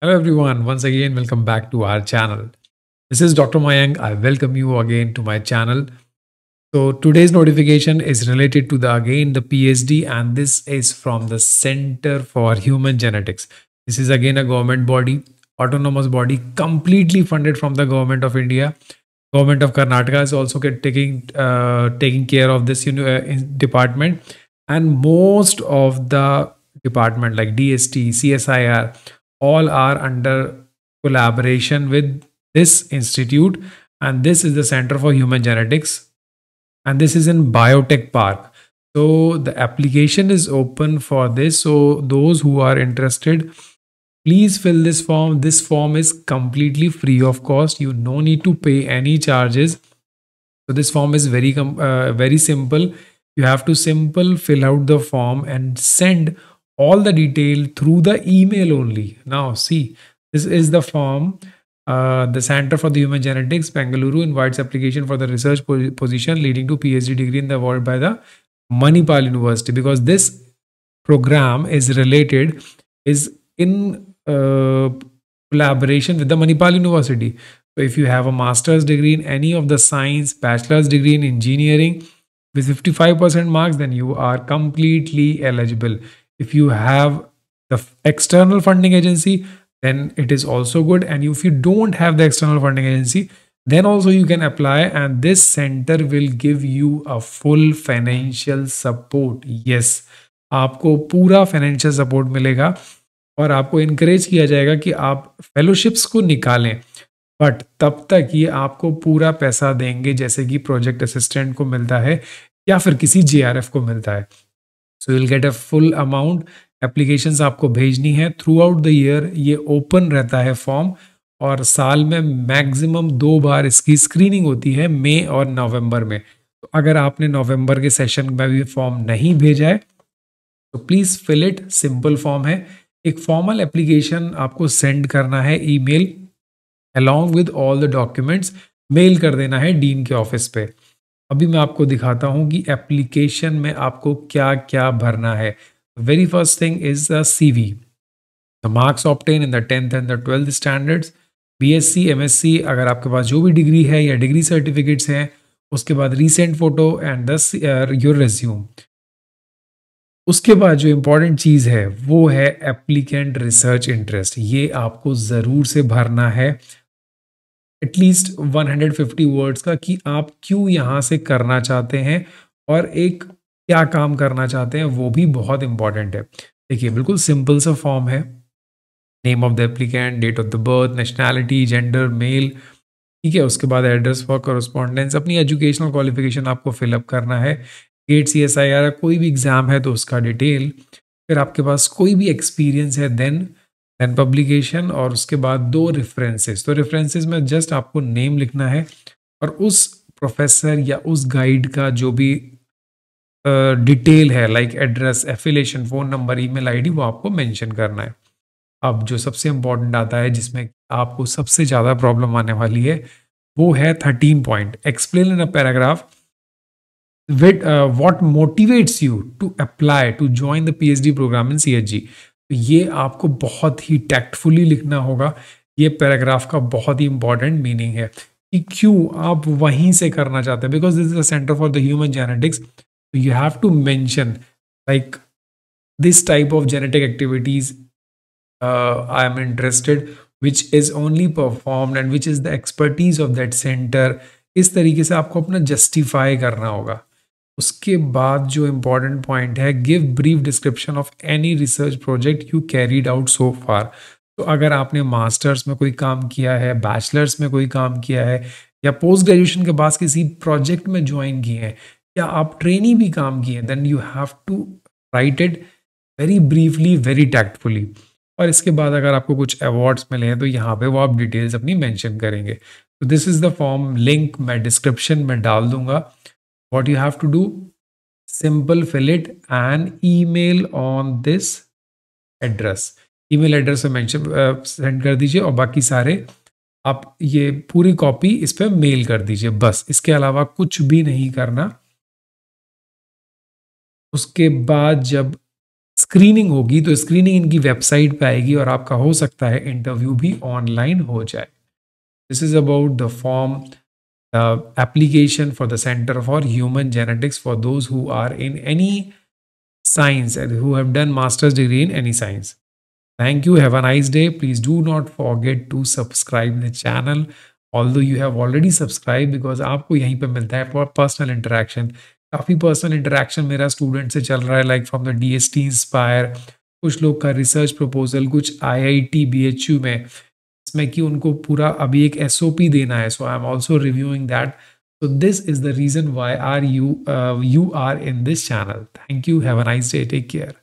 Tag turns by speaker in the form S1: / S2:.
S1: Hello everyone, once again welcome back to our channel. This is Dr. Mayank. I welcome you again to my channel. So today's notification is related to the PhD, and this is from the Center for Human Genetics. This is again a government body, autonomous body, completely funded from the government of India. Government of Karnataka is also taking care of this department, and most of the department like DST, CSIR, all are under collaboration with this institute, and this is the Center for Human Genetics, and this is in Biotech Park. So the application is open for this. So those who are interested, please fill this form. This form is completely free of cost. You no need to pay any charges. So this form is very simple. You have to simple fill out the form and send all the detail through the email only. Now see, this is the form. The Center for the Human Genetics, Bengaluru, invites application for the research position leading to PhD degree in the world by the Manipal University, because this program is in collaboration with the Manipal University. So if you have a master's degree in any of the science, bachelor's degree in engineering with 55% marks, then you are completely eligible. If you have the external funding agency, then it is also good. And if you don't have the external funding agency, then also you can apply, and this center will give you a full financial support. Yes, आपको पूरा financial support मिलेगा और आपको encourage किया जाएगा कि आप fellowships को निकालें, बट तब तक ये आपको पूरा पैसा देंगे जैसे कि प्रोजेक्ट असिस्टेंट को मिलता है या फिर किसी JRF को मिलता है. So you will get a full amount. Applications आपको भेजनी है थ्रू आउट द ईयर. ये ओपन रहता है फॉर्म, और साल में मैक्सिमम 2 बार इसकी स्क्रीनिंग होती है, मई और नवंबर में. तो अगर आपने नवंबर के सेशन में भी फॉर्म नहीं भेजा है तो please fill it. Simple form है. एक फॉर्मल एप्लीकेशन आपको सेंड करना है email along with all the documents. Mail कर देना है डीन के ऑफिस पे. अभी मैं आपको दिखाता हूँ कि एप्लीकेशन में आपको क्या क्या भरना है. Very first thing is the CV, the marks obtain in the 10th and the 12th standards, BSc MSc अगर आपके पास जो भी डिग्री है या डिग्री सर्टिफिकेट्स हैं. उसके बाद recent photo and your resume. उसके बाद जो इम्पोर्टेंट चीज़ है वो है एप्लीकेंट रिसर्च इंटरेस्ट. ये आपको ज़रूर से भरना है, एटलीस्ट 150 वर्ड्स का, कि आप क्यों यहाँ से करना चाहते हैं और एक क्या काम करना चाहते हैं, वो भी बहुत इंपॉर्टेंट है. देखिए, बिल्कुल सिंपल सा फॉर्म है. Name of the applicant, date of the birth, nationality, gender, male, ठीक है. उसके बाद एड्रेस फॉर कॉरेस्पॉन्डेंस, अपनी एजुकेशनल क्वालिफिकेशन आपको फिलअप करना है. गेट CSIR कोई भी एग्ज़ाम है तो उसका डिटेल. फिर आपके पास कोई भी एक्सपीरियंस है, देन पब्लिकेशन, और उसके बाद 2 रेफरेंसेस. तो रेफरेंसेस में जस्ट आपको नेम लिखना है और उस प्रोफेसर या उस गाइड का जो भी डिटेल है, like address, affiliation, phone number, email ID, वो आपको मेंशन करना है. अब जो सबसे इम्पॉर्टेंट आता है, जिसमें आपको सबसे ज़्यादा प्रॉब्लम आने वाली है, वो है 13 point. Explain in a paragraph what motivates you to apply to join the PhD program in CHG. तो ये आपको बहुत ही टैक्टफुली लिखना होगा. ये पैराग्राफ का बहुत ही इंपॉर्टेंट मीनिंग है कि क्यों आप वहीं से करना चाहते हैं, because this is a centre for the human genetics. You have to mention like this type of genetic activities I am interested, which is only performed and which is the expertise of that center. इस तरीके से आपको अपना justify करना होगा. उसके बाद जो इम्पॉर्टेंट पॉइंट है, give brief description of any research project you carried out so far. तो अगर आपने मास्टर्स में कोई काम किया है, बैचलर्स में कोई काम किया है, या पोस्ट ग्रेजुएशन के बाद किसी प्रोजेक्ट में ज्वाइन किए हैं, या आप ट्रेनी भी काम किए हैं, then you have to write it very briefly, very tactfully. और इसके बाद अगर आपको कुछ अवार्ड्स मिले हैं तो यहाँ पे वो आप डिटेल्स अपनी मेंशन करेंगे. तो this is the form. Link मैं डिस्क्रिप्शन में डाल दूंगा. What you have to do, simple fill it and email on this address. Email address पे मेंशन सेंड कर दीजिए, और बाकी सारे आप ये पूरी कॉपी इस पे मेल कर दीजिए. बस इसके अलावा कुछ भी नहीं करना. उसके बाद जब स्क्रीनिंग होगी तो स्क्रीनिंग इनकी वेबसाइट पे आएगी और आपका हो सकता है इंटरव्यू भी ऑनलाइन हो जाए. This is about the form application for the Center for Human Genetics for those who are in any science and who have done master's degree in any science. Thank you. Have a nice day. Please do not forget to subscribe the channel. Although you have already subscribed because आपको यहीं पे मिलता है for personal interaction. काफ़ी personal interaction मेरा student से चल रहा है like from the DST inspire, कुछ लोग का रिसर्च प्रपोजल, कुछ IIT BHU में इसमें कि उनको पूरा अभी एक SOP देना है. So I am also reviewing that. So this is the reason why you are in this channel. Thank you. Have a nice day. Take care.